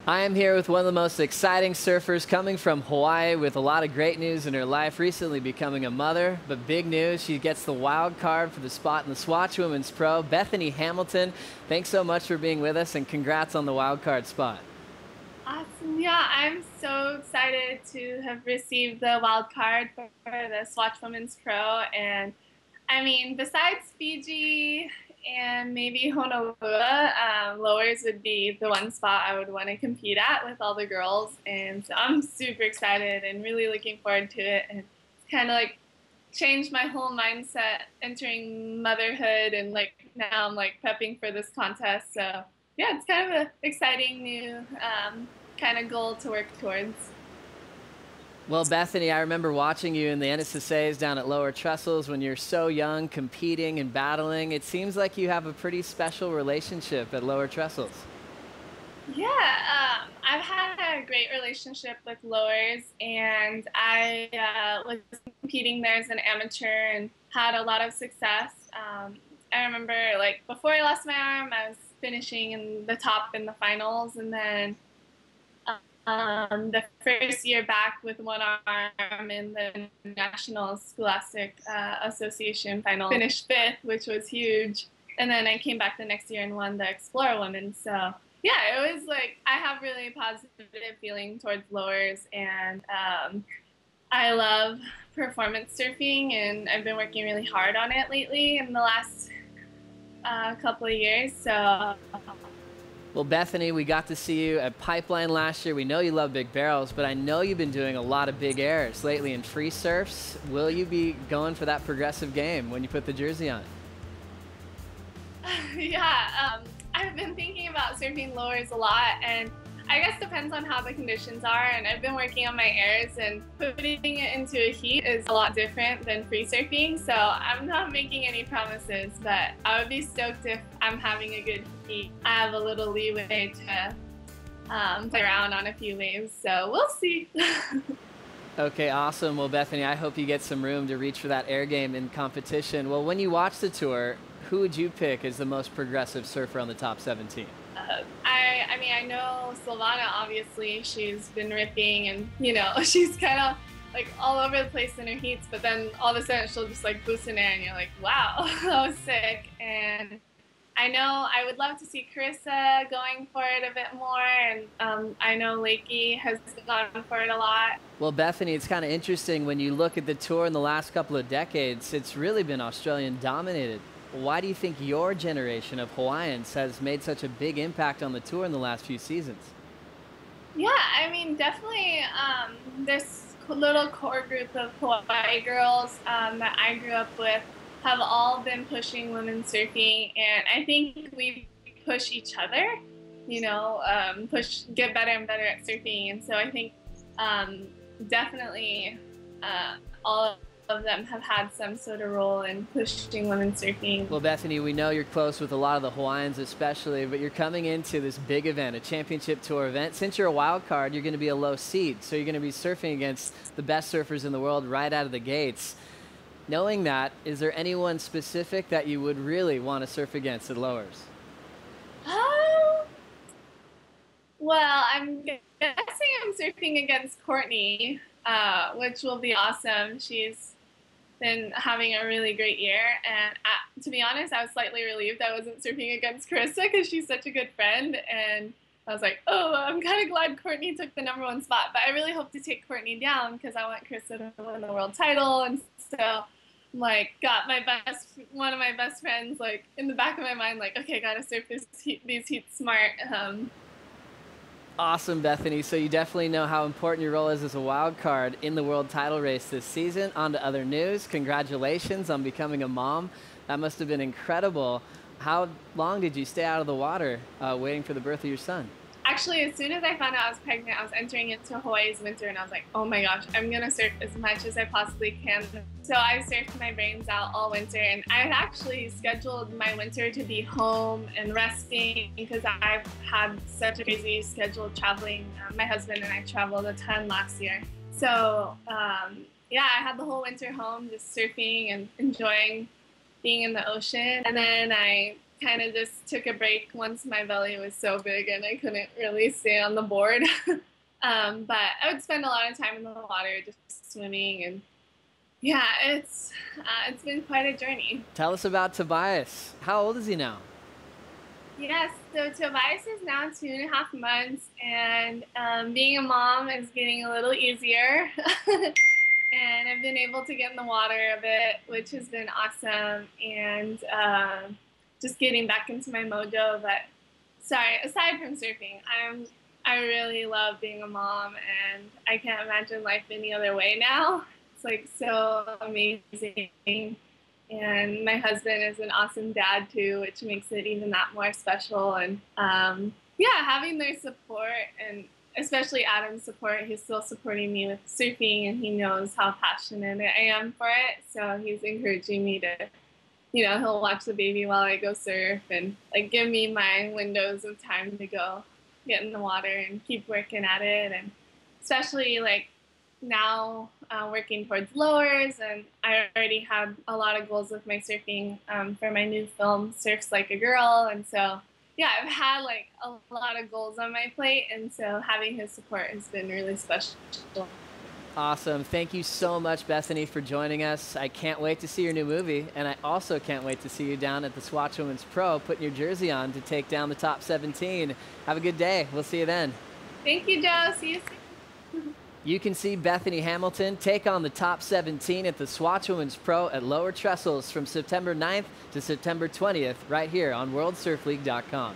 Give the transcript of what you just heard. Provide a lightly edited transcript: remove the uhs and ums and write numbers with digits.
I am here with one of the most exciting surfers coming from Hawaii with a lot of great news in her life, recently becoming a mother. But big news, she gets the wild card for the spot in the Swatch Women's Pro. Bethany Hamilton, thanks so much for being with us and congrats on the wild card spot. Awesome. Yeah, I'm so excited to have received the wild card for the Swatch Women's Pro. And I mean, besides Fiji and maybe Honolulu, lowers would be the one spot I would want to compete at with all the girls. And so I'm super excited and really looking forward to it. And it's kind of like changed my whole mindset entering motherhood. And like now I'm like prepping for this contest. So yeah, it's kind of an exciting new kind of goal to work towards. Well, Bethany, I remember watching you in the NSSAs down at Lower Trestles when you're so young, competing and battling. It seems like you have a pretty special relationship at Lower Trestles. Yeah, I've had a great relationship with lowers, and I was competing there as an amateur and had a lot of success. I remember, like, before I lost my arm, I was finishing in the top in the finals, and then the first year back with one arm in the National Scholastic Association final, finished fifth, which was huge. And then I came back the next year and won the Explorer Women. So yeah, it was like I have really positive feeling towards lowers, and I love performance surfing, and I've been working really hard on it lately in the last couple of years. So. Well, Bethany, we got to see you at Pipeline last year. We know you love big barrels, but I know you've been doing a lot of big airs lately in free surfs. Will you be going for that progressive game when you put the jersey on? Yeah, I've been thinking about surfing lowers a lot, and I guess depends on how the conditions are, and I've been working on my airs, and putting it into a heat is a lot different than free surfing, so I'm not making any promises, but I would be stoked if I'm having a good heat. I have a little leeway to play around on a few waves, so we'll see. Okay, awesome. Well, Bethany, I hope you get some room to reach for that air game in competition. Well, when you watch the tour, who would you pick as the most progressive surfer on the top 17? I mean, I know Silvana, obviously, she's been ripping, and, you know, she's kind of like all over the place in her heats, but then all of a sudden she'll just like boost in air, and you're like, wow, that was sick. And I know I would love to see Carissa going for it a bit more, and I know Lakey has gone for it a lot. Well, Bethany, it's kind of interesting when you look at the tour in the last couple of decades, it's really been Australian dominated. Why do you think your generation of Hawaiians has made such a big impact on the tour in the last few seasons? Yeah, I mean, definitely this little core group of Hawaii girls that I grew up with have all been pushing women's surfing, and I think we push each other, you know, get better and better at surfing. And so I think definitely all of them have had some sort of role in pushing women's surfing. Well, Bethany, we know you're close with a lot of the Hawaiians especially, but you're coming into this big event, a championship tour event. Since you're a wild card, you're going to be a low seed, so you're going to be surfing against the best surfers in the world right out of the gates. Knowing that, is there anyone specific that you would really want to surf against at lowers? Well, I'm guessing I'm surfing against Courtney, which will be awesome. She's been having a really great year, and to be honest, I was slightly relieved I wasn't surfing against Carissa because she's such a good friend, and I was like, oh, I'm kind of glad Courtney took the #1 spot, but I really hope to take Courtney down because I want Carissa to win the world title. And so like got one of my best friends like in the back of my mind, like, okay, gotta surf these heats smart. Awesome, Bethany. So you definitely know how important your role is as a wild card in the world title race this season. On to other news. Congratulations on becoming a mom. That must have been incredible. How long did you stay out of the water waiting for the birth of your son? Actually, as soon as I found out I was pregnant, I was entering into Hawaii's winter, and I was like, oh my gosh, I'm going to surf as much as I possibly can. So I surfed my brains out all winter, and I had actually scheduled my winter to be home and resting because I've had such a crazy schedule traveling. My husband and I traveled a ton last year. So yeah, I had the whole winter home just surfing and enjoying being in the ocean. And then I kind of just took a break once my belly was so big and I couldn't really stay on the board. But I would spend a lot of time in the water just swimming, and yeah, it's been quite a journey. Tell us about Tobias. How old is he now? Yes, so Tobias is now 2.5 months, and being a mom is getting a little easier. And I've been able to get in the water a bit, which has been awesome, and just getting back into my mojo. But sorry, aside from surfing, I really love being a mom, and I can't imagine life any other way now. It's like so amazing. And my husband is an awesome dad too, which makes it even that more special. And yeah, having their support, and especially Adam's support. He's still supporting me with surfing, and he knows how passionate I am for it. So he's encouraging me to, he'll watch the baby while I go surf, and like give me my windows of time to go get in the water and keep working at it. And especially like now working towards lowers, and I already had a lot of goals with my surfing for my new film, Surfs Like a Girl. And so, yeah, I've had like a lot of goals on my plate, and so having his support has been really special. Awesome. Thank you so much, Bethany, for joining us. I can't wait to see your new movie, and I also can't wait to see you down at the Swatch Women's Pro putting your jersey on to take down the top 17. Have a good day. We'll see you then. Thank you, Joe. See you soon. You can see Bethany Hamilton take on the top 17 at the Swatch Women's Pro at Lower Trestles from September 9th to September 20th right here on WorldSurfLeague.com.